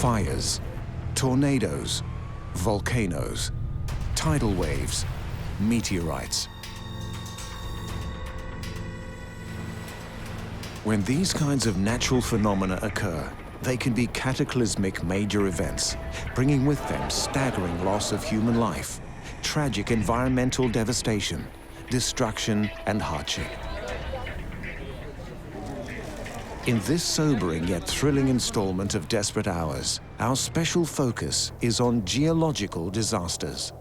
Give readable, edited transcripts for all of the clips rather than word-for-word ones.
Fires, tornadoes, volcanoes, tidal waves, meteorites. When these kinds of natural phenomena occur, they can be cataclysmic major events, bringing with them staggering loss of human life, tragic environmental devastation, destruction and hardship. In this sobering yet thrilling installment of Desperate Hours, our special focus is on geological disasters.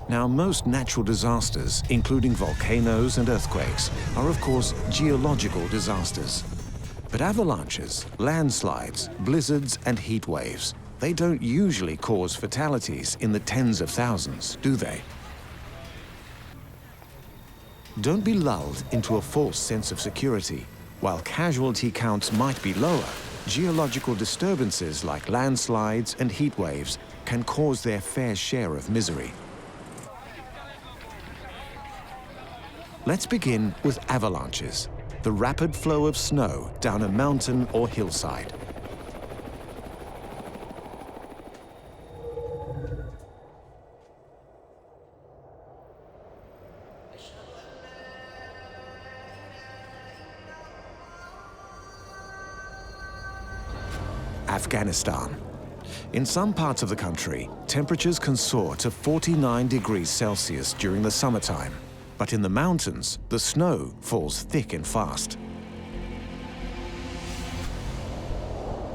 Now, most natural disasters, including volcanoes and earthquakes, are of course geological disasters. But avalanches, landslides, blizzards and heat waves, they don't usually cause fatalities in the tens of thousands, do they? Don't be lulled into a false sense of security. While casualty counts might be lower, geological disturbances like landslides and heat waves can cause their fair share of misery. Let's begin with avalanches, the rapid flow of snow down a mountain or hillside. Afghanistan. In some parts of the country, temperatures can soar to 49 degrees Celsius during the summertime. But in the mountains, the snow falls thick and fast.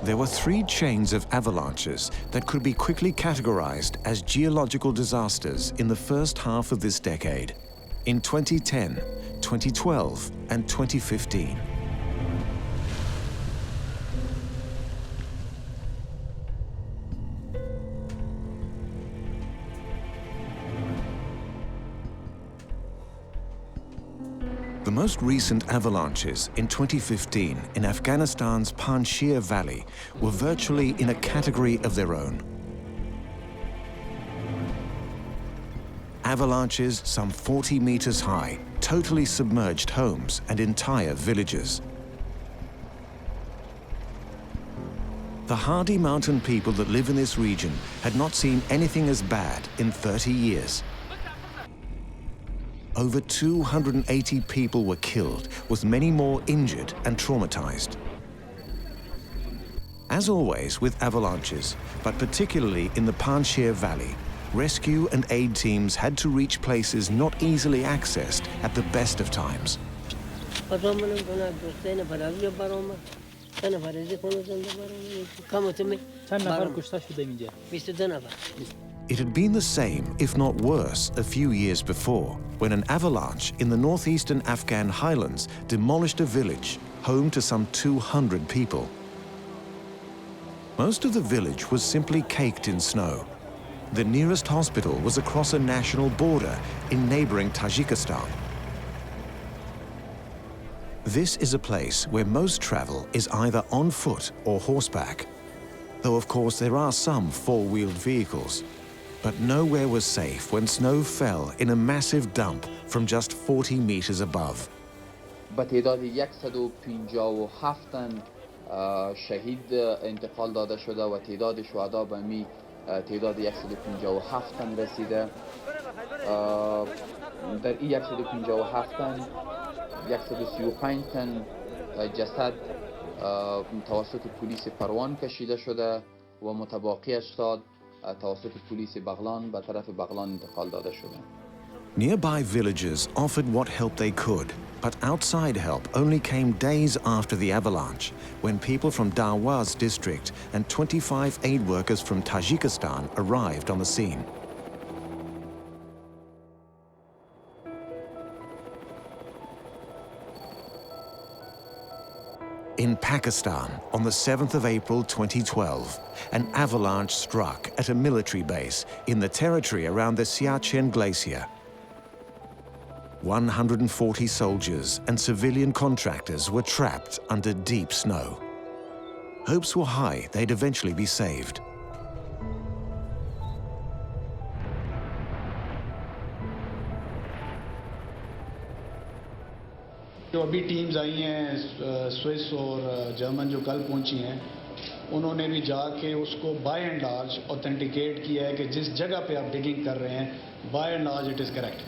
There were 3 chains of avalanches that could be quickly categorized as geological disasters in the first half of this decade, in 2010, 2012, and 2015. The most recent avalanches in 2015 in Afghanistan's Panjshir Valley were virtually in a category of their own. Avalanches some 40 meters high totally submerged homes and entire villages. The hardy mountain people that live in this region had not seen anything as bad in 30 years. Over 280 people were killed, with many more injured and traumatized. As always with avalanches, but particularly in the Panjshir Valley, rescue and aid teams had to reach places not easily accessed at the best of times. It had been the same, if not worse, a few years before, when an avalanche in the northeastern Afghan highlands demolished a village, home to some 200 people. Most of the village was simply caked in snow. The nearest hospital was across a national border in neighboring Tajikistan. This is a place where most travel is either on foot or horseback, though of course there are some four-wheeled vehicles. But nowhere was safe when snow fell in a massive dump from just 40 meters above. به تعداد 157 شهید انتقال داده شده و تعداد شهدا به می تعداد 157 رسیده. در این 157 135 تن جسد توسط پلیس پروان کشیده شده و متبقی 80 توسط پلیس بغلان به طرف بغلان انتقال داده شده. Nearby villagers offered what help they could, but outside help only came days after the avalanche, when people from Darwaz district and 25 aid workers from Tajikistan arrived on the scene. In Pakistan, on the 7th of April 2012, an avalanche struck at a military base in the territory around the Siachen Glacier. 140 soldiers and civilian contractors were trapped under deep snow. Hopes were high they'd eventually be saved. जो अभी teams आई हैं Swiss और German जो कल पहुंची हैं, उन्होंने भी जाके उसको बाय एंड लार्ज ऑथेंटिकेट किया है कि जिस जगह पे आप डिगिंग कर रहे हैं, by and large it is correct.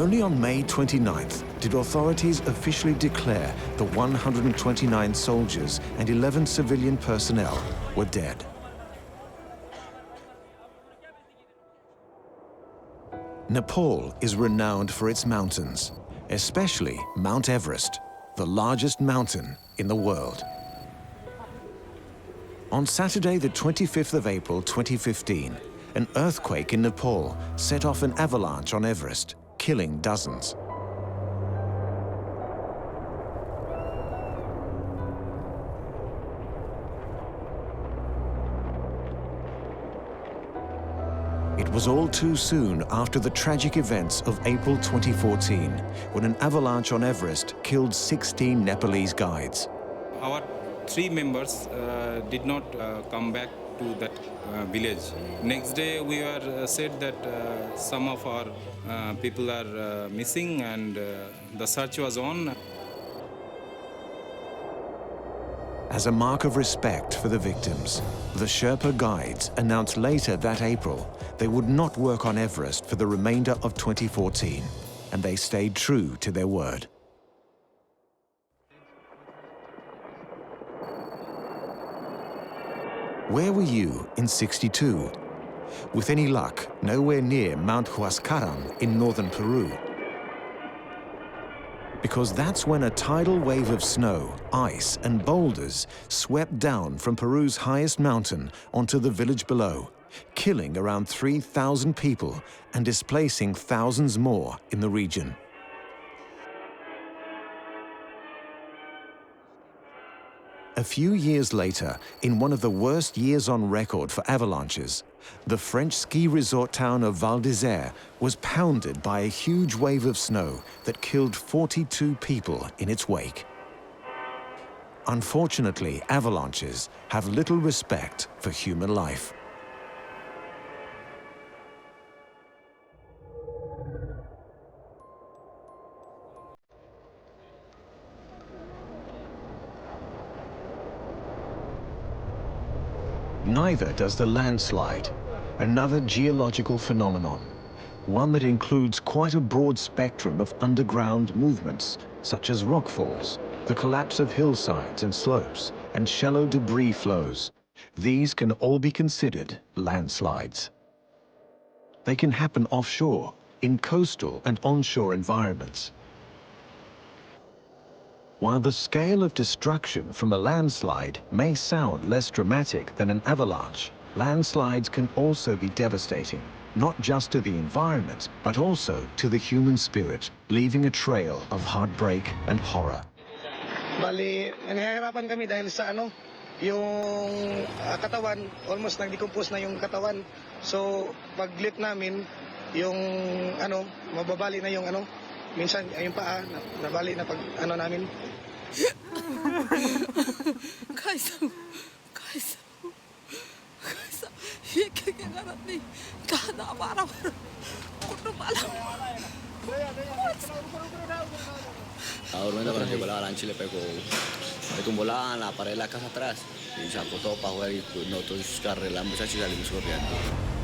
Only on May 29th did authorities officially declare the 129 soldiers and 11 civilian personnel were dead. Nepal is renowned for its mountains, especially Mount Everest, the largest mountain in the world. On Saturday, the 25th of April 2015, an earthquake in Nepal set off an avalanche on Everest, killing dozens. It was all too soon after the tragic events of April 2014, when an avalanche on Everest killed 16 Nepalese guides. Our 3 members did not come back to that village. Next day we were said that some of our people are missing, and the search was on. As a mark of respect for the victims, the Sherpa guides announced later that April they would not work on Everest for the remainder of 2014, and they stayed true to their word. Where were you in '62? With any luck, nowhere near Mount Huascaran in northern Peru. Because that's when a tidal wave of snow, ice, and boulders swept down from Peru's highest mountain onto the village below, killing around 3,000 people and displacing thousands more in the region. A few years later, in one of the worst years on record for avalanches, the French ski resort town of Val d'Isère was pounded by a huge wave of snow that killed 42 people in its wake. Unfortunately, avalanches have little respect for human life. Neither does the landslide, another geological phenomenon, one that includes quite a broad spectrum of underground movements, such as rockfalls, the collapse of hillsides and slopes, and shallow debris flows. These can all be considered landslides. They can happen offshore, in coastal and onshore environments. While the scale of destruction from a landslide may sound less dramatic than an avalanche, landslides can also be devastating, not just to the environment, but also to the human spirit, leaving a trail of heartbreak and horror. Bali, nangihirapan kami dahil sa yung katawan, almost nag-decompose na yung katawan. So, pag-lift namin, yung mababali na yung minsan yung paa, nabali na pag namin. Kaysa, hikikinarat ni kada para kuno pala. Ahora cuando llegó la avalancha le pegó, le tumbó la pared de la casa atrás y sacó todo para afuera y nosotros arreglamos muchachos y salimos corriendo.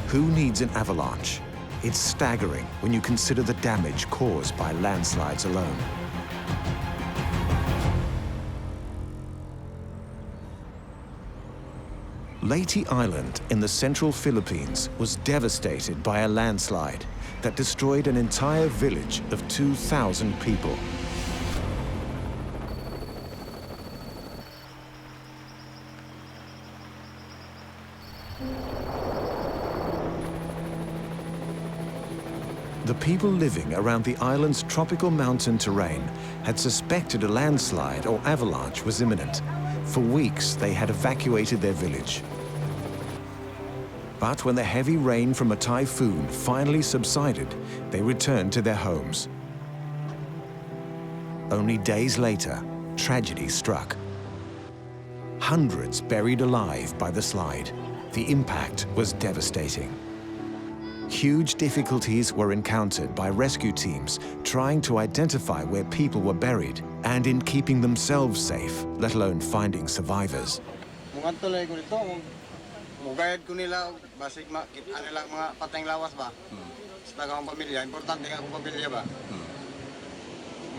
Who needs an avalanche? It's staggering when you consider the damage caused by landslides alone. Leyte Island in the central Philippines was devastated by a landslide that destroyed an entire village of 2,000 people. The people living around the island's tropical mountain terrain had suspected a landslide or avalanche was imminent. For weeks, they had evacuated their village. But when the heavy rain from a typhoon finally subsided, they returned to their homes. Only days later, tragedy struck. Hundreds buried alive by the slide. The impact was devastating. huge difficulties were encountered by rescue teams trying to identify where people were buried and in keeping themselves safe, let alone finding survivors. Mugayad ko nila basig makita nila mga patayng lawas ba. Sa akong pamilya, importante nga akong pamilya ba.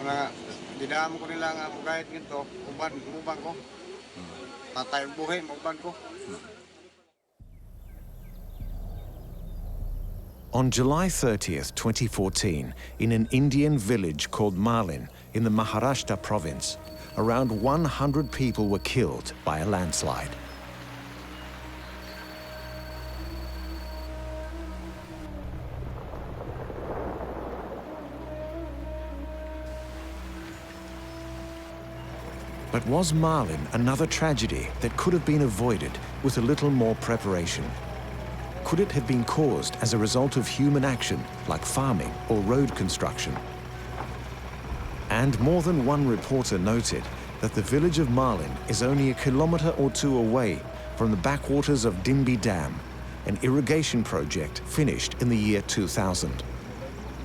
Mga didaan ko nila nga mugayad nito, uban ko. Patay buhay uban ko. On July 30th, 2014, in an Indian village called Malin in the Maharashtra province, around 100 people were killed by a landslide. But was Malin another tragedy that could have been avoided with a little more preparation? Could it have been caused as a result of human action, like farming or road construction? And more than one reporter noted that the village of Malin is only a kilometer or two away from the backwaters of Dimbi Dam, an irrigation project finished in the year 2000.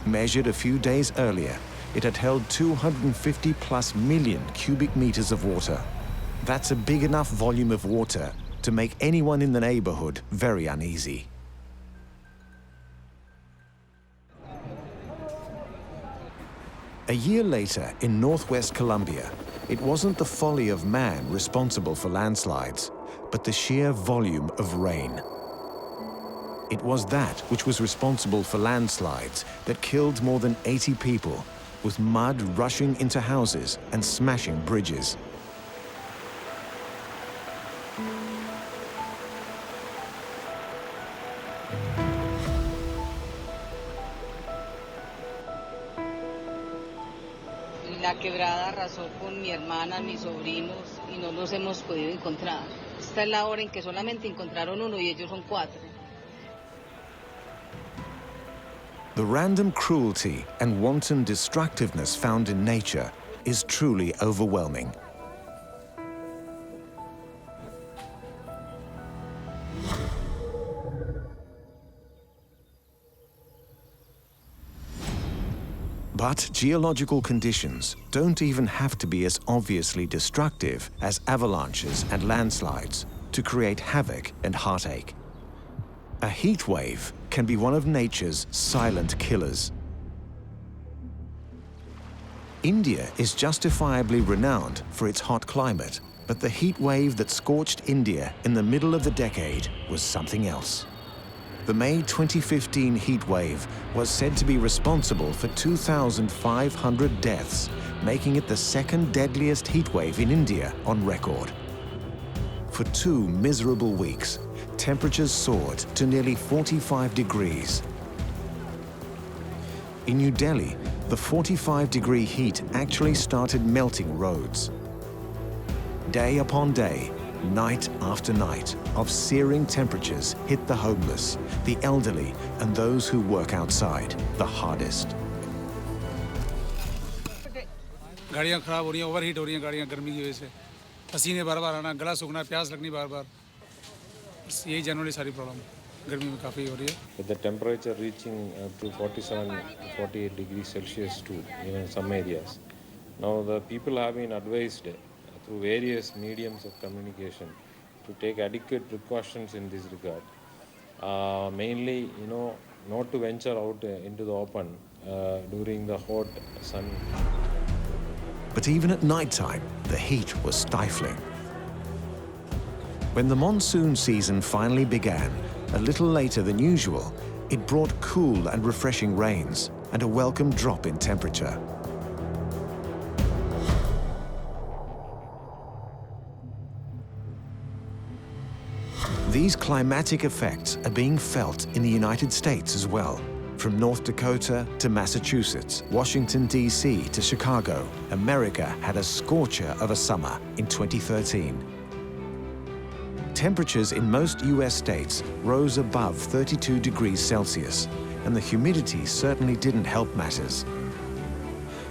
Measured a few days earlier, it had held 250 plus million cubic meters of water. That's a big enough volume of water to make anyone in the neighborhood very uneasy. A year later, in northwest Colombia, it wasn't the folly of man responsible for landslides, but the sheer volume of rain. It was that which was responsible for landslides that killed more than 80 people, with mud rushing into houses and smashing bridges. La quebrada arrasó con mi hermana, mis sobrinos y no los hemos podido encontrar. Esta es la hora en que solamente encontraron uno y ellos son 4. The random cruelty and wanton destructiveness found in nature is truly overwhelming. But geological conditions don't even have to be as obviously destructive as avalanches and landslides to create havoc and heartache. A heat wave can be one of nature's silent killers. India is justifiably renowned for its hot climate, but the heat wave that scorched India in the middle of the decade was something else. The May 2015 heat wave was said to be responsible for 2,500 deaths, making it the second deadliest heat wave in India on record. For 2 miserable weeks, temperatures soared to nearly 45 degrees. In New Delhi, the 45-degree heat actually started melting roads. Day upon day, night after night, of searing temperatures hit the homeless, the elderly, and those who work outside the hardest. गाड़ियाँ खराब हो रही हैं, overheat हो रही हैं गाड़ियाँ गर्मी की वजह से, पसीने बार-बार आना, गला सूखना, प्यास लगनी बार-बार, यही जनरली सारी प्रॉब्लम गर्मी में काफ़ी हो रही है. With the temperature reaching to 47 to 48 degrees Celsius too, in some areas. Now the people have been advised through various mediums of communication to take adequate precautions in this regard. Mainly, not to venture out into the open during the hot sun. But even at night time, the heat was stifling. When the monsoon season finally began, a little later than usual, it brought cool and refreshing rains and a welcome drop in temperature. These climatic effects are being felt in the United States as well. From North Dakota to Massachusetts, Washington, D.C. to Chicago, America had a scorcher of a summer in 2013. Temperatures in most U.S. states rose above 32 degrees Celsius, and the humidity certainly didn't help matters.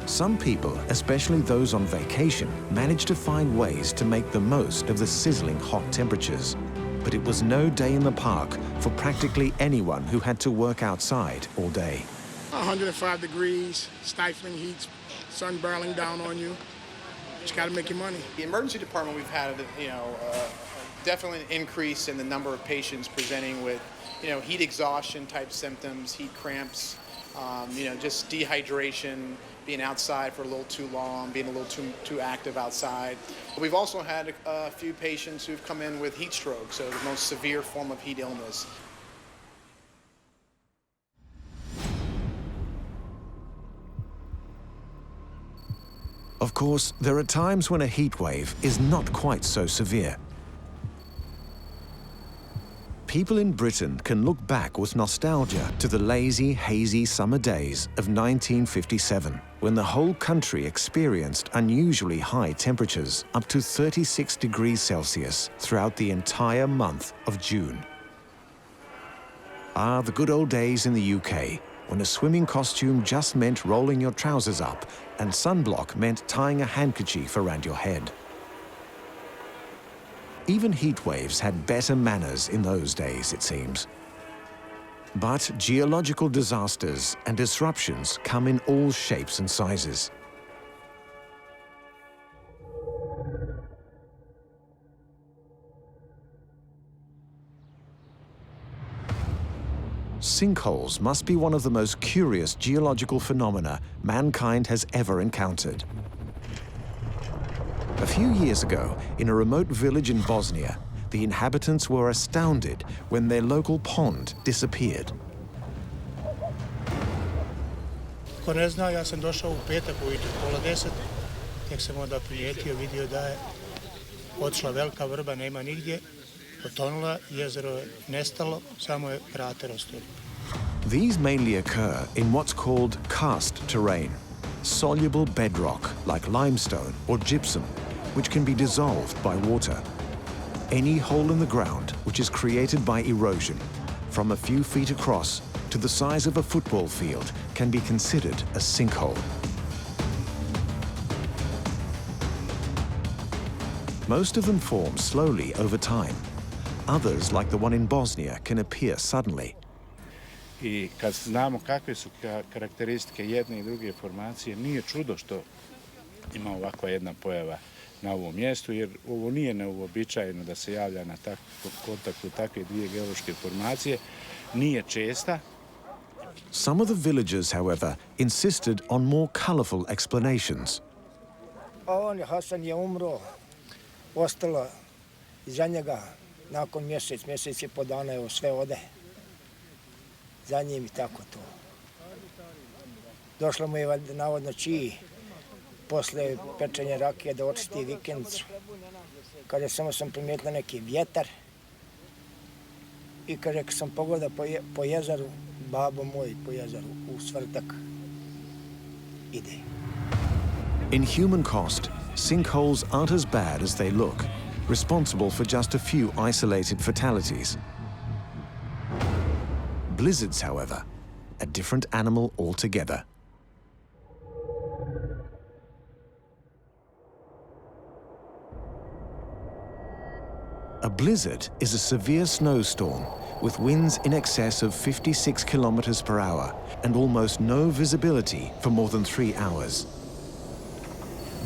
Some people, especially those on vacation, managed to find ways to make the most of the sizzling hot temperatures. but it was no day in the park for practically anyone who had to work outside all day. 105 degrees, stifling heat, sun barreling down on you. Just got to make your money. The emergency department, we've had, definitely an increase in the number of patients presenting with, heat exhaustion type symptoms, heat cramps, just dehydration, being outside for a little too long, being a little too active outside. We've also had a few patients who've come in with heat stroke, so the most severe form of heat illness. Of course, there are times when a heat wave is not quite so severe. People in Britain can look back with nostalgia to the lazy, hazy summer days of 1957, when the whole country experienced unusually high temperatures, up to 36 degrees Celsius, throughout the entire month of June. Ah, the good old days in the UK, when a swimming costume just meant rolling your trousers up and sunblock meant tying a handkerchief around your head. Even heat waves had better manners in those days, it seems. But geological disasters and disruptions come in all shapes and sizes. Sinkholes must be one of the most curious geological phenomena mankind has ever encountered. A few years ago, in a remote village in Bosnia, the inhabitants were astounded when their local pond disappeared. Ko ne zna, ja sam došao u petak ujutro, 9:30, tek sam onda prilijetio, vidio da je otišla velika vrba, nema nigdje, potonula, jezero je nestalo, samo je krater ostao. These mainly occur in what's called karst terrain, soluble bedrock like limestone or gypsum, which can be dissolved by water. Any hole in the ground which is created by erosion, from a few feet across to the size of a football field, can be considered a sinkhole. Most of them form slowly over time. Others, like the one in Bosnia, can appear suddenly. I kad znamo kakve su karakteristike jedne i druge formacije, nije čudo što ima ovakva jedna pojava na ovom mjestu, jer ovo nije neuobičajeno da se javlja na kontaktu takve dvije geološke formacije, nije česta. Some of the villagers, however, insisted on more colorful explanations. Hasan je umro, ostalo iza njega nakon mjesec i po dana, evo sve ode za njim i tako to. Došlo mu je navodno čiji posle pečenja rakije da očisti vikendicu. Kada samo sam primijetila neki vjetar i kada sam pogledao po jezeru, babo moj po jezeru u svrtak ide. In human cost, sinkholes aren't as bad as they look, responsible for just a few isolated fatalities. Blizzards, however, a different animal altogether. A blizzard is a severe snowstorm with winds in excess of 56 kilometers per hour and almost no visibility for more than 3 hours.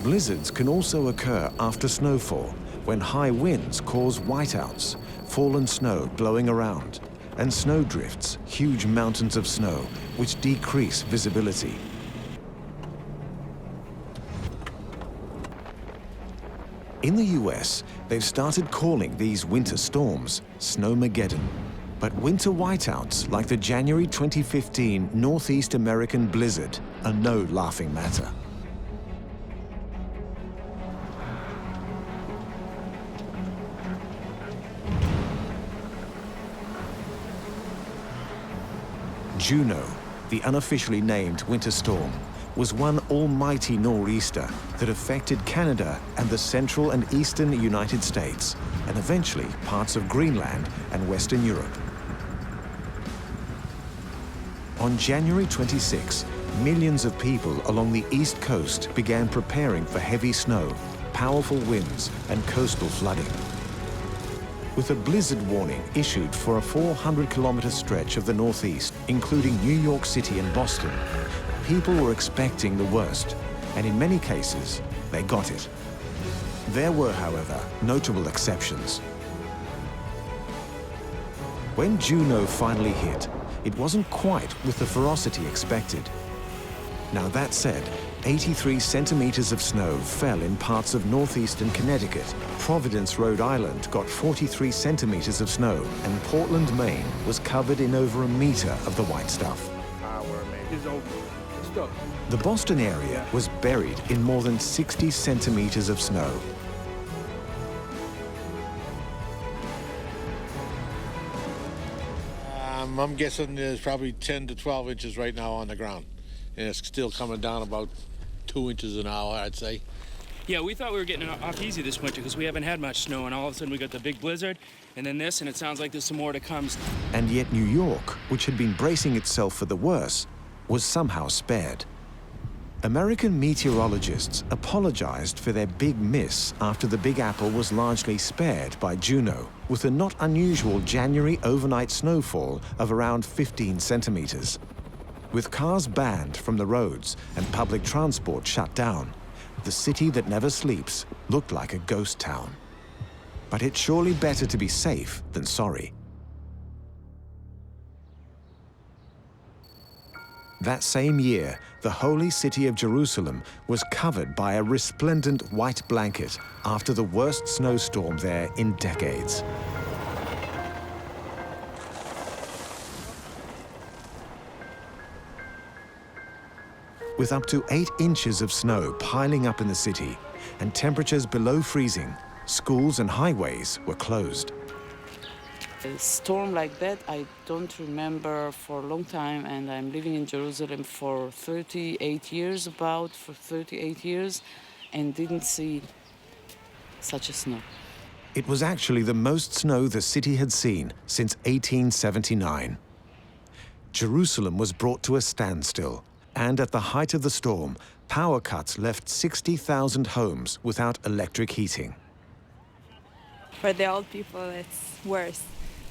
Blizzards can also occur after snowfall, when high winds cause whiteouts, fallen snow blowing around, and snowdrifts, huge mountains of snow, which decrease visibility. In the US, they've started calling these winter storms Snowmageddon. But winter whiteouts, like the January 2015 Northeast American blizzard, are no laughing matter. Juno, the unofficially named winter storm, was one almighty nor'easter that affected Canada and the central and eastern United States, and eventually parts of Greenland and Western Europe. On January 26, millions of people along the East Coast began preparing for heavy snow, powerful winds, and coastal flooding. with a blizzard warning issued for a 400-kilometer stretch of the Northeast, including New York City and Boston. People were expecting the worst, and in many cases, they got it. There were, however, notable exceptions. When Juno finally hit, it wasn't quite with the ferocity expected. Now that said, 83 centimeters of snow fell in parts of northeastern Connecticut. Providence, Rhode Island got 43 centimeters of snow, and Portland, Maine was covered in over a meter of the white stuff. The Boston area was buried in more than 60 centimeters of snow. I'm guessing there's probably 10 to 12 inches right now on the ground. And it's still coming down about 2 inches an hour, I'd say. Yeah, we thought we were getting off easy this winter because we haven't had much snow, and all of a sudden we got the big blizzard, and then this, and it sounds like there's some more to come. And yet New York, which had been bracing itself for the worst, was somehow spared. American meteorologists apologized for their big miss after the Big Apple was largely spared by Juno, with a not unusual January overnight snowfall of around 15 centimeters. With cars banned from the roads and public transport shut down, the city that never sleeps looked like a ghost town. But it's surely better to be safe than sorry. That same year, the holy city of Jerusalem was covered by a resplendent white blanket after the worst snowstorm there in decades. With up to 8 inches of snow piling up in the city and temperatures below freezing, schools and highways were closed. A storm like that, I don't remember for a long time, and I'm living in Jerusalem for 38 years, and didn't see such a snow. It was actually the most snow the city had seen since 1879. Jerusalem was brought to a standstill, and at the height of the storm, power cuts left 60,000 homes without electric heating. For the old people, it's worse.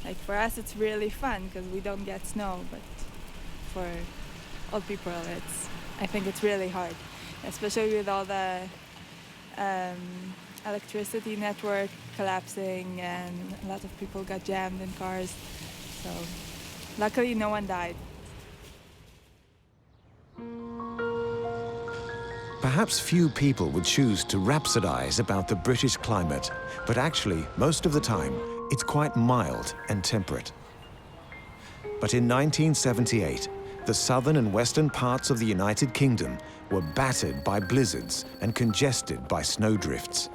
Like for us, it's really fun because we don't get snow, but for old people, I think it's really hard, especially with all the electricity network collapsing and a lot of people got jammed in cars. So luckily, no one died. Perhaps few people would choose to rhapsodize about the British climate, but actually, most of the time, it's quite mild and temperate. But in 1978, the southern and western parts of the United Kingdom were battered by blizzards and congested by snowdrifts.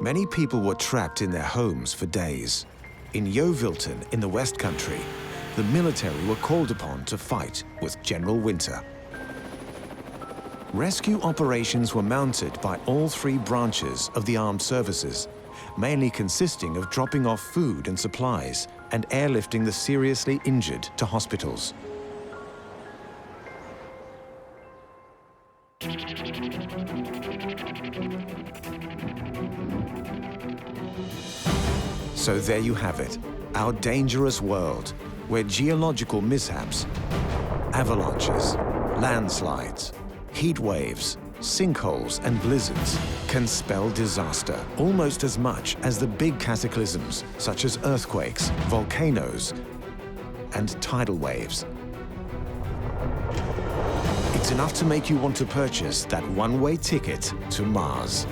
Many people were trapped in their homes for days. In Yeovilton, in the West Country, the military were called upon to fight with General Winter. Rescue operations were mounted by all 3 branches of the armed services, mainly consisting of dropping off food and supplies and airlifting the seriously injured to hospitals. So there you have it, our dangerous world, where geological mishaps, avalanches, landslides, heat waves, sinkholes and blizzards can spell disaster almost as much as the big cataclysms such as earthquakes, volcanoes and tidal waves. It's enough to make you want to purchase that one-way ticket to Mars.